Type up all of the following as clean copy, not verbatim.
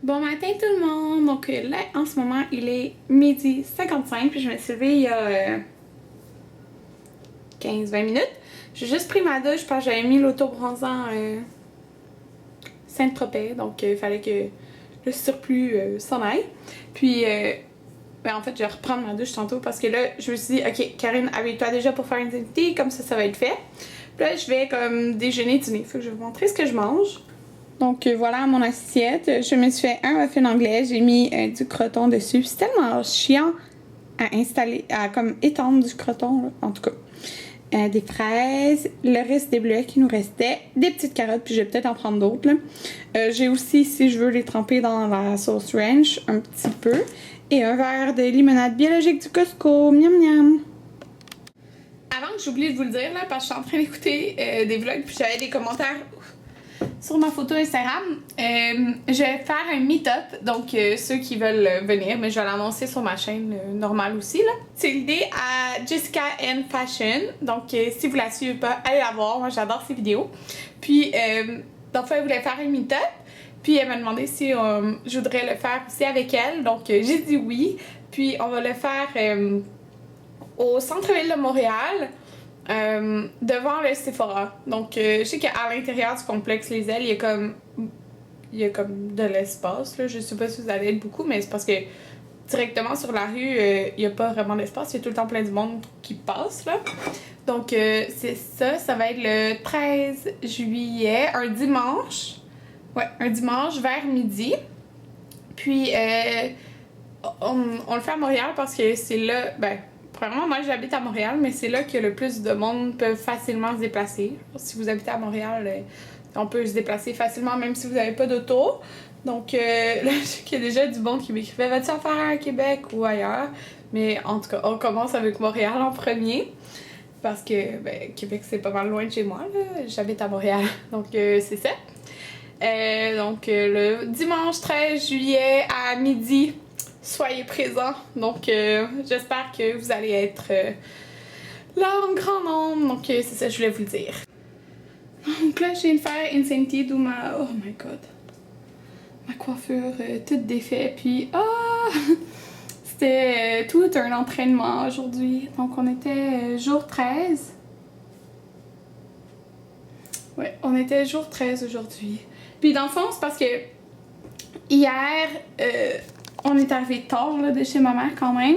Bon matin tout le monde! Donc là, en ce moment, il est 12h55, puis je me suis levée il y a 15-20 minutes. J'ai juste pris ma douche parce que j'avais mis l'auto-bronzant Saint-Tropez, donc il fallait que le surplus s'en aille. Puis, en fait, je vais reprendre ma douche tantôt parce que là, je me suis dit, ok, Karine, habille-toi déjà pour faire une activité, comme ça va être fait. Puis là, je vais comme déjeuner, dîner. Faut que je vais vous montrer ce que je mange. Donc voilà mon assiette. Je me suis fait un muffin anglais. J'ai mis du croton dessus. C'est tellement chiant à installer, à comme étendre du croton, là, en tout cas. Des fraises, le reste des bleuets qui nous restait, des petites carottes, puis je vais peut-être en prendre d'autres. J'ai aussi, si je veux les tremper dans la sauce ranch, un petit peu. Et un verre de limonade biologique du Costco. Miam miam! Avant que j'oublie de vous le dire, là, parce que je suis en train d'écouter des vlogs, puis j'avais des commentaires sur ma photo Instagram, je vais faire un meet-up, donc ceux qui veulent venir, mais je vais l'annoncer sur ma chaîne normale aussi, là. C'est l'idée à Jessica N Fashion, donc si vous la suivez pas, allez la voir, moi j'adore ses vidéos. Puis, donc elle voulait faire un meet-up, puis elle m'a demandé si je voudrais le faire aussi avec elle, donc j'ai dit oui, puis on va le faire au centre-ville de Montréal. Devant le Sephora. Donc, je sais qu'à l'intérieur du complexe Les Ailes, il y a comme de l'espace. Je sais pas si vous allez être beaucoup, mais c'est parce que directement sur la rue, il n'y a pas vraiment d'espace. Il y a tout le temps plein de monde qui passe, là. Donc, c'est ça. Ça va être le 13 juillet, un dimanche. Ouais, un dimanche vers midi. Puis, on le fait à Montréal parce que c'est là... Premièrement, moi j'habite à Montréal, mais c'est là que le plus de monde peut facilement se déplacer. Si vous habitez à Montréal, on peut se déplacer facilement même si vous n'avez pas d'auto. Donc là, je sais qu'il y a déjà du monde qui m'écrivait « Vas-tu en faire à Québec ou ailleurs? » Mais en tout cas, on commence avec Montréal en premier. Parce que Québec, c'est pas mal loin de chez moi. J'habite à Montréal, donc c'est ça. Donc le dimanche 13 juillet à midi, soyez présents. Donc, j'espère que vous allez être là en grand nombre. Donc, c'est ça que je voulais vous le dire. Donc là, je viens de faire Insanity d'où ma... Oh my god. Ma coiffure toute défaite. Puis, c'était tout un entraînement aujourd'hui. Donc, on était jour 13. Ouais, on était jour 13 aujourd'hui. Puis, dans le fond, c'est parce que hier... on est arrivé tard là, de chez ma mère quand même.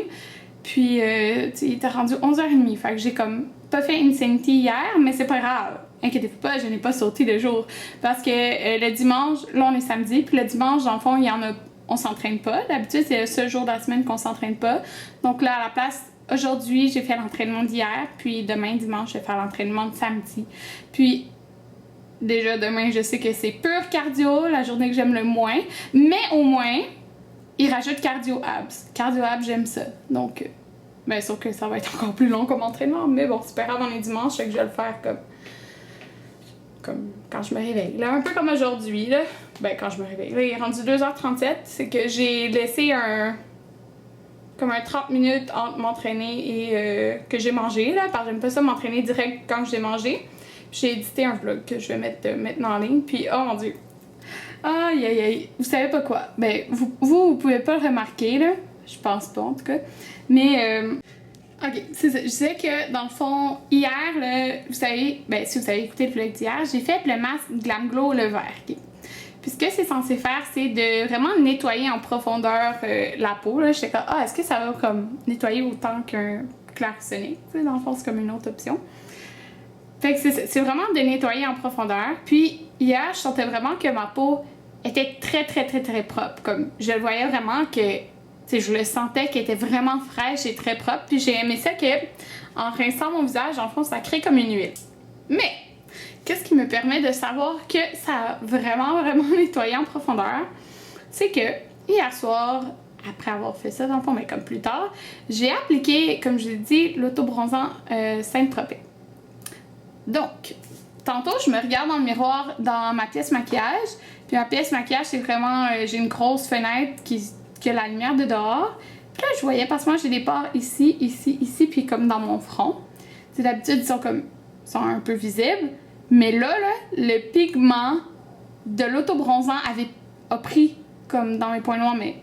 Puis, il était rendu 11h30. Fait que j'ai comme pas fait Insanity hier, mais c'est pas grave. Inquiétez-vous pas, je n'ai pas sauté le jour. Parce que le dimanche, là on est samedi, puis le dimanche, dans le fond, il y en a, on s'entraîne pas. D'habitude, c'est le seul jour de la semaine qu'on s'entraîne pas. Donc là, à la place, aujourd'hui, j'ai fait l'entraînement d'hier. Puis demain, dimanche, je vais faire l'entraînement de samedi. Puis, déjà, demain, je sais que c'est pur cardio, la journée que j'aime le moins. Mais au moins... il rajoute cardio abs. Cardio abs, j'aime ça. Donc, sauf que ça va être encore plus long comme entraînement. Mais bon, c'est pas grave, on est dimanche, fait que je vais le faire comme quand je me réveille. Là, un peu comme aujourd'hui, là. Quand je me réveille. Là, il est rendu 2h37. C'est que j'ai laissé comme un 30 minutes entre m'entraîner et que j'ai mangé, là. Parce que j'aime pas ça m'entraîner direct quand j'ai mangé. J'ai édité un vlog que je vais mettre maintenant en ligne. Puis, oh mon dieu. Aïe aïe aïe, vous savez pas quoi? Vous pouvez pas le remarquer là, je pense pas en tout cas. Mais ok, c'est ça. Je disais que dans le fond, hier là, vous savez, si vous avez écouté le vlog d'hier, j'ai fait le masque Glam Glow le vert. Okay? Puis ce que c'est censé faire, c'est de vraiment nettoyer en profondeur la peau. Là, j'étais comme est-ce que ça va comme nettoyer autant qu'un Clarisonic? Dans le fond, c'est comme une autre option. Fait que c'est vraiment de nettoyer en profondeur. Puis hier, je sentais vraiment que ma peau était très propre. Comme je le voyais vraiment que, je le sentais qu'elle était vraiment fraîche et très propre. Puis j'ai aimé ça que, en rinçant mon visage, en fond, ça crée comme une huile. Mais, qu'est-ce qui me permet de savoir que ça a vraiment nettoyé en profondeur? C'est que, hier soir, après avoir fait ça, dans le fond, mais comme plus tard, j'ai appliqué, comme je l'ai dit, l'auto-bronzant Saint-Tropez. Donc, tantôt, je me regarde dans le miroir dans ma pièce maquillage. Puis ma pièce maquillage, c'est vraiment... j'ai une grosse fenêtre qui a la lumière de dehors. Puis là, je voyais, parce que moi, j'ai des pores ici, puis comme dans mon front. D'habitude, ils sont un peu visibles. Mais là, le pigment de l'autobronzant a pris comme dans mes points noirs, mais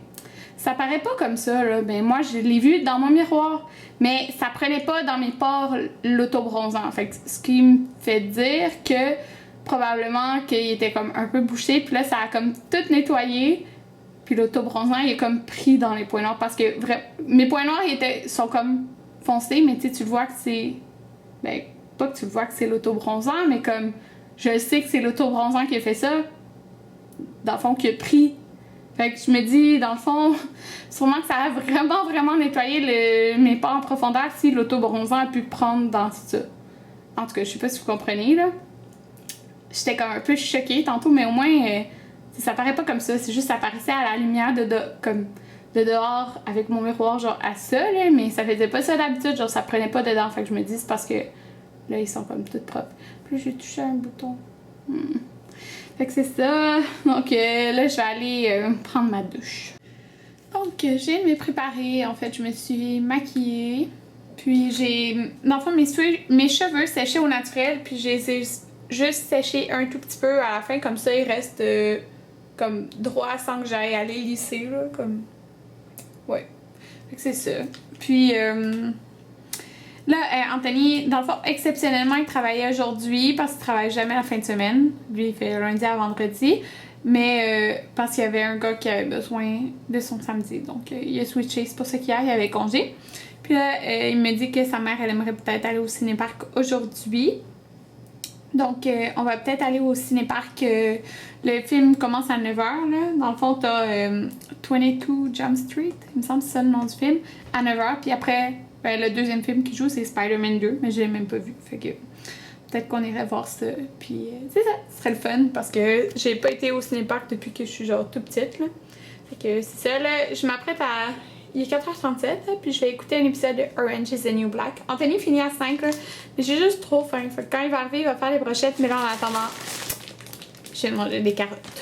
ça paraît pas comme ça, là. Ben moi, je l'ai vu dans mon miroir, mais ça prenait pas dans mes pores l'autobronzant. Fait que ce qui me fait dire que probablement qu'il était comme un peu bouché, puis là, ça a comme tout nettoyé, puis l'autobronzant, il est comme pris dans les points noirs, parce que mes points noirs, sont comme foncés, mais tu le vois que c'est... Ben, pas que tu le vois que c'est l'autobronzant, mais comme je sais que c'est l'autobronzant qui a fait ça, dans le fond, qui a pris. Fait que je me dis, dans le fond, sûrement que ça a vraiment nettoyé mes pores en profondeur si l'autobronzant a pu prendre dans ça. En tout cas, je sais pas si vous comprenez, là. J'étais comme un peu choquée tantôt, mais au moins, ça paraît pas comme ça. C'est juste ça paraissait à la lumière de dehors avec mon miroir, genre à ça, là, mais ça faisait pas ça d'habitude, genre ça prenait pas dedans. Fait que je me dis, c'est parce que là, ils sont comme toutes propres. Puis j'ai touché un bouton. Fait que c'est ça. Donc là, je vais aller prendre ma douche. Donc, je viens de me préparer. En fait, je me suis maquillée. Puis j'ai... Dans le fond, mes cheveux séchaient au naturel. Puis j'ai juste séché un tout petit peu à la fin. Comme ça, ils restent comme droit sans que j'aille aller lisser, là. Comme... Ouais. Fait que c'est ça. Puis... Là, Anthony, dans le fond, exceptionnellement, il travaillait aujourd'hui parce qu'il travaille jamais la fin de semaine. Lui, il fait lundi à vendredi. Mais parce qu'il y avait un gars qui avait besoin de son samedi. Donc, il a switché. C'est pour ça qu'hier, il avait congé. Puis là, il me dit que sa mère, elle aimerait peut-être aller au cinéparc aujourd'hui. Donc, on va peut-être aller au cinéparc. Le film commence à 9h. Là. Dans le fond, t'as 22 Jump Street. Il me semble que c'est ça le nom du film. À 9h. Puis après... Ben, le deuxième film qui joue, c'est Spider-Man 2, mais je l'ai même pas vu. Fait que peut-être qu'on irait voir ça. Puis c'est ça, ce serait le fun parce que j'ai pas été au cinéparc depuis que je suis genre toute petite. Là. Fait que c'est ça, là. Je m'apprête à. Il est 4h37, là, puis je vais écouter un épisode de Orange is the New Black. Anthony finit à 5, là, mais j'ai juste trop faim. Fait que quand il va arriver, il va faire les brochettes, mais là en attendant, je vais manger des carottes.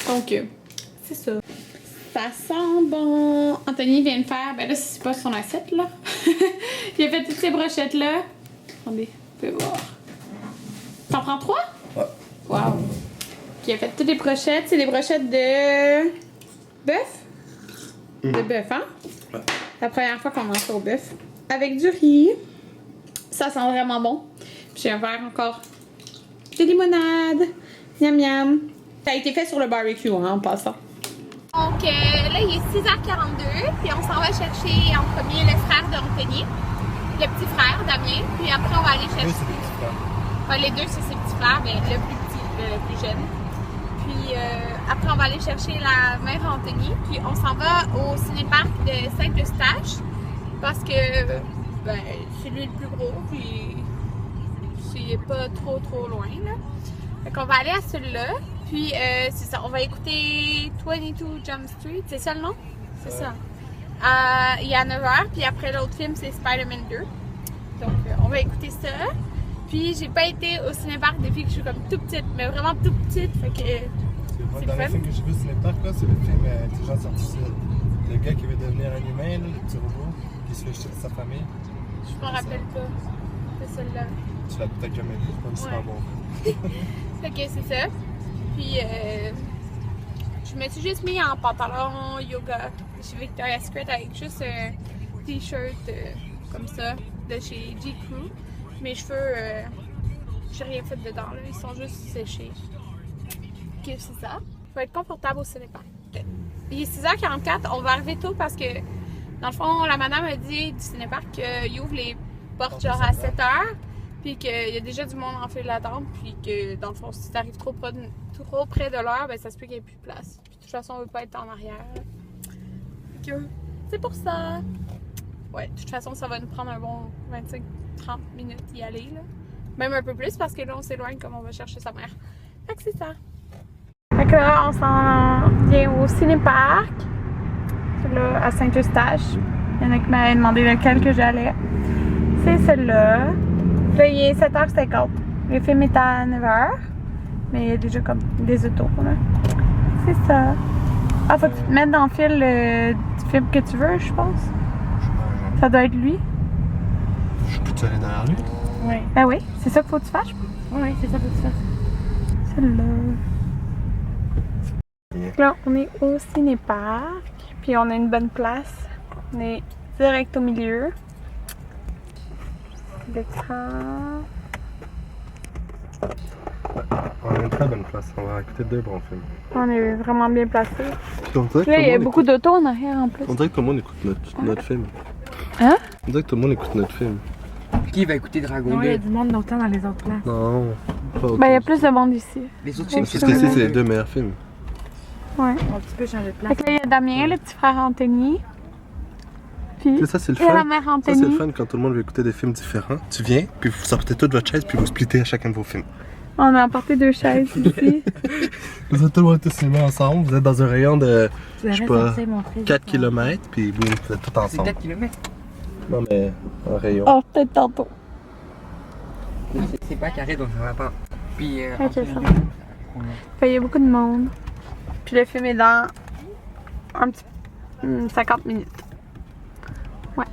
Donc, c'est ça. Ça sent bon. Anthony vient de faire, ben là c'est pas son assiette là. Il a fait toutes ces brochettes là. Attendez, vous pouvez voir. T'en prends 3? Ouais. Wow. Puis il a fait toutes les brochettes. C'est des brochettes de bœuf. De bœuf, hein? Ouais. La première fois qu'on mange ça au bœuf. Avec du riz. Ça sent vraiment bon. Puis j'ai un verre encore de limonade. Miam miam. Ça a été fait sur le barbecue, hein, en passant. Donc là, il est 6h42, puis on s'en va chercher en premier le frère d'Anthony, le petit frère Damien, puis après on va aller chercher... Oui, c'est des petits frères. Ouais, les deux, c'est ses petits frères, mais le plus petit, le plus jeune. Puis après, on va aller chercher la mère Anthony, puis on s'en va au cinéparc de Saint-Eustache, parce que ben, c'est lui le plus gros, puis c'est pas trop loin, là. Fait qu'on va aller à celui-là. Puis, c'est ça, on va écouter 22 Jump Street, c'est ça le nom? C'est ça. Il y a 9h, puis après l'autre film, c'est Spider-Man 2. Donc, on va écouter ça. Puis, j'ai pas été au cinéparc depuis que je suis comme toute petite, mais vraiment toute petite, fait que Le dernier film que j'ai vu au cinéparc, là, c'est le film Intelligence artificielle. Le gars qui veut devenir un humain, là, le petit robot, qui se fait jeter de sa famille. je m'en rappelle pas. C'est celle-là. Tu l'as peut-être jamais vu, c'est pas super Ouais. bon. Fait que c'est ça. Puis, je me suis juste mis en pantalon yoga chez Victoria's Secret avec juste un t-shirt comme ça de chez G. Crew. Mes cheveux, j'ai rien fait dedans, là. Ils sont juste séchés. Ok, c'est ça. Je vais être confortable au cinéparc. Il est 6h44, on va arriver tôt parce que, dans le fond, la madame a dit du cinéparc qu'il ouvre les portes genre à 7h. Puis qu'il y a déjà du monde en file d'attente, puis que dans le fond, si t'arrives trop près de l'heure, ben ça se peut qu'il n'y ait plus de place. Puis de toute façon, on veut pas être en arrière. Fait que c'est pour ça. Ouais, de toute façon, ça va nous prendre un bon 25-30 minutes y aller, là. Même un peu plus, parce que là, on s'éloigne comme on va chercher sa mère. Fait que c'est ça. Fait que là, on s'en vient au cinéparc. C'est là, à Saint-Eustache. Il y en a qui m'avaient demandé lequel que j'allais. C'est celle-là. Là, il est 7h50. Le film est à 9h. Mais il y a déjà comme des autos, là. C'est ça. Ah, faut que tu te mettes dans le fil du film que tu veux, je pense. Ça doit être lui. Je peux-tu aller derrière lui? Oui. Ben oui, c'est ça qu'il faut que tu fasses. Oui, c'est ça que tu fasses. Celle-là. Là, on est au ciné-parc, puis on a une bonne place. On est direct au milieu. L'écran. On a une très bonne place, on va écouter 2 bons films. On est vraiment bien placé. Puis on dirait que Là, tout il le y a monde beaucoup d'autos en arrière en plus. On dirait que tout le monde écoute notre film. Hein? On dirait que tout le monde écoute notre film. Qui va écouter Dragon 2? Il y a du monde d'autant dans les autres places. Non, pas autant. Ben, il y a plus de monde ici. Les autres films, Parce que ici, c'est les 2 meilleurs films. Ouais. On peut changer de place. Fait que là, il y a Damien, le petit frère Anthony. Puis, Tu sais, ça, c'est le il y a la fun. mère Ça, c'est le Anthony. fun quand tout le monde veut écouter des films différents. Tu viens, puis vous sortez toute votre chaise, puis vous splittez à chacun de vos films. On a emporté 2 chaises ici. Vous êtes tout le monde tous mis ensemble, vous êtes dans un rayon de, Tu je sais devrais pas, sortir mon fils. 4 km, puis boum, vous êtes tous c'est ensemble. 4 km. Non, mais un rayon. Oh, peut-être tantôt. C'est pas carré donc ça va pas. Puis Ok, entre les ça deux, va. Fait, il y a beaucoup de monde. Puis le film est dans un petit 50 minutes. Ouais.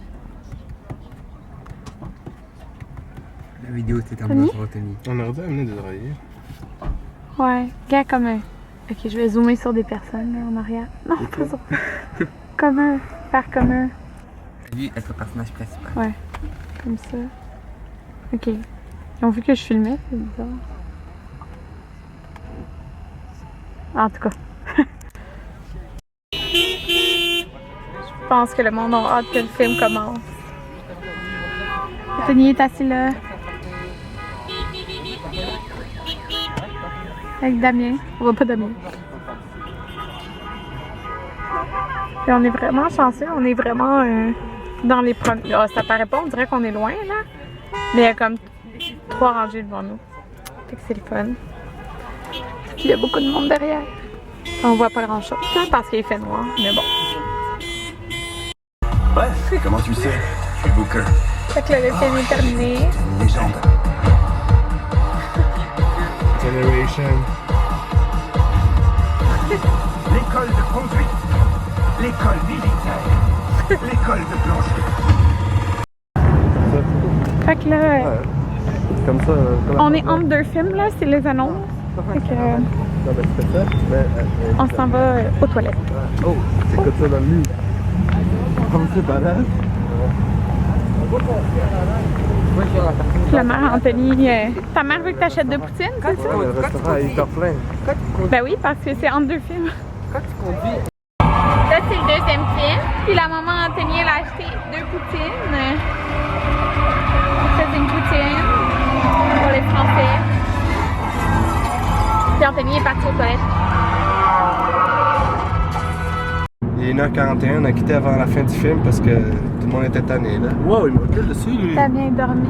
La vidéo c'est un peu Tony? sur Tony. On aurait dû amener des oreillers. Ouais. Gars, comme un. Ok, je vais zoomer sur des personnes là, en arrière. Non, pas sur. Comme un. Faire comme un. Lui, être le personnage principal. Ouais. Comme ça. Ok. Ils ont vu que je filmais, c'est bizarre. En tout cas. Je pense que le monde a hâte que le film commence. Anthony est assis là. Avec Damien. On voit pas Damien. Puis on est vraiment chanceux. On est vraiment dans les premiers. Ah, ça paraît pas, on dirait qu'on est loin là. Mais il y a comme 3 rangées devant nous. Fait que c'est le fun. Puis il y a beaucoup de monde derrière. On voit pas grand chose parce qu'il fait noir, mais bon. Ouais, comment tu sais? Je suis Booker, Fait que là, le film est terminé. une légende. Generation. L'école de conduite, l'école militaire, l'école de plancher. Fait que là, Comme ça. on est entre 2 films là, c'est les annonces. Fait que Non, mais c'est ça, mais. on s'en va aux toilettes. Oh, c'est comme ça dans le mur. Oh, c'est balade. Puis la mère Anthony, ta mère veut que t'achètes 2 poutines, c'est ça? Le restaurant est hyper plein. Ben oui, parce que c'est entre 2 films. Quand tu conduis, Là, c'est le 2e film. Puis la maman Anthony, elle a acheté 2 poutines. Ça, c'est une poutine pour les Français. Puis Anthony est parti aux toilettes. Il est 1h41, on a quitté avant la fin du film parce que tout le monde était tanné là. Wow, il m'a gueulé dessus lui. T'as bien dormi.